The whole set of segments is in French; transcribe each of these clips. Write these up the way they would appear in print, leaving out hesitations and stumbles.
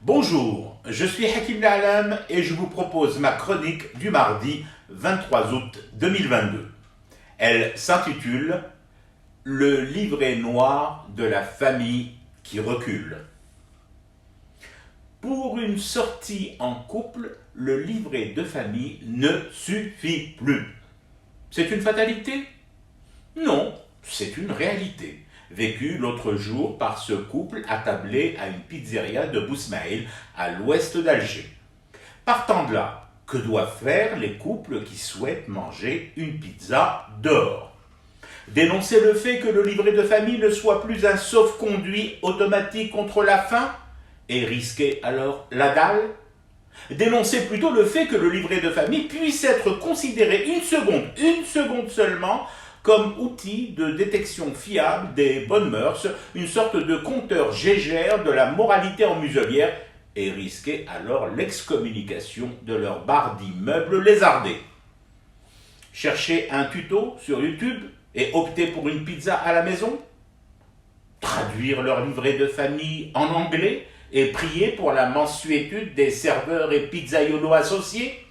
Bonjour, je suis Hakim La'alam et je vous propose ma chronique du mardi 23 août 2022. Elle s'intitule Le livret noir de la famille qui recule. Pour une sortie en couple, le livret de famille ne suffit plus. C'est une fatalité? Non, c'est une réalité, vécue l'autre jour par ce couple attablé à une pizzeria de Bousmaïl, à l'ouest d'Alger. Partant de là, que doivent faire les couples qui souhaitent manger une pizza dehors? Dénoncer le fait que le livret de famille ne soit plus un sauf-conduit automatique contre la faim et risquer alors la dalle? Dénoncer plutôt le fait que le livret de famille puisse être considéré une seconde seulement, comme outil de détection fiable des bonnes mœurs, une sorte de compteur gégère de la moralité en muselière, et risquer alors l'excommunication de leur barre d'immeubles lézardés. Chercher un tuto sur YouTube et opter pour une pizza à la maison? Traduire leur livret de famille en anglais et prier pour la mansuétude des serveurs et pizzaiolos associés?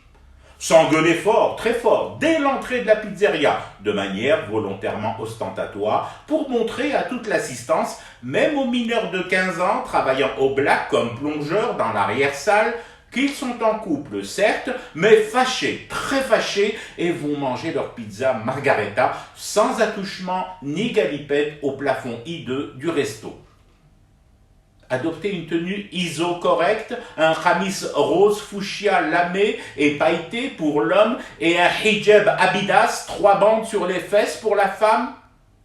S'engueuler fort, très fort, dès l'entrée de la pizzeria, de manière volontairement ostentatoire, pour montrer à toute l'assistance, même aux mineurs de 15 ans travaillant au black comme plongeurs dans l'arrière-salle, qu'ils sont en couple, certes, mais fâchés, très fâchés, et vont manger leur pizza margarita sans attouchement ni galipette au plafond hideux du resto. Adopter une tenue ISO correcte, un khamis rose fuchsia lamé et pailleté pour l'homme et un hijab Abidas, 3 bandes sur les fesses pour la femme?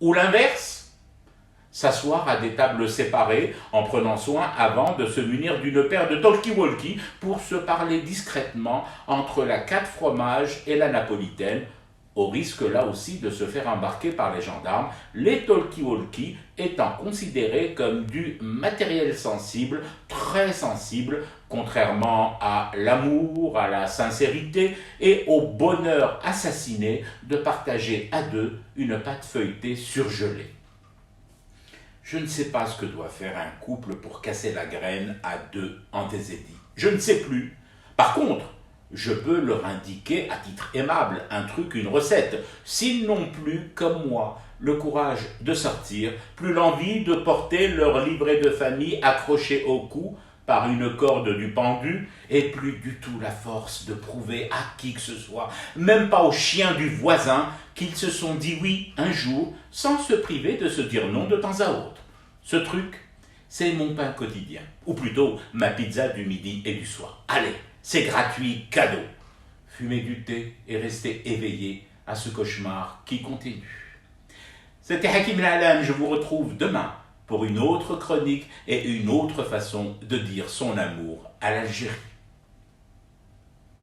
Ou l'inverse? S'asseoir à des tables séparées en prenant soin avant de se munir d'une paire de talkie-walkie pour se parler discrètement entre la 4 fromages et la napolitaine, au risque là aussi de se faire embarquer par les gendarmes, les talkie-walkie étant considérés comme du matériel sensible, très sensible, contrairement à l'amour, à la sincérité et au bonheur assassiné de partager à deux une pâte feuilletée surgelée. Je ne sais pas ce que doit faire un couple pour casser la graine à deux en désédie. Je ne sais plus. Par contre, je peux leur indiquer à titre aimable un truc, une recette, s'ils n'ont plus, comme moi, le courage de sortir, plus l'envie de porter leur livret de famille accroché au cou par une corde du pendu, et plus du tout la force de prouver à qui que ce soit, même pas aux chiens du voisin, qu'ils se sont dit oui un jour, sans se priver de se dire non de temps à autre. Ce truc, c'est mon pain quotidien, ou plutôt ma pizza du midi et du soir. Allez, c'est gratuit, cadeau. Fumer du thé et rester éveillé à ce cauchemar qui continue. C'était Hakim La'alam, je vous retrouve demain pour une autre chronique et une autre façon de dire son amour à l'Algérie.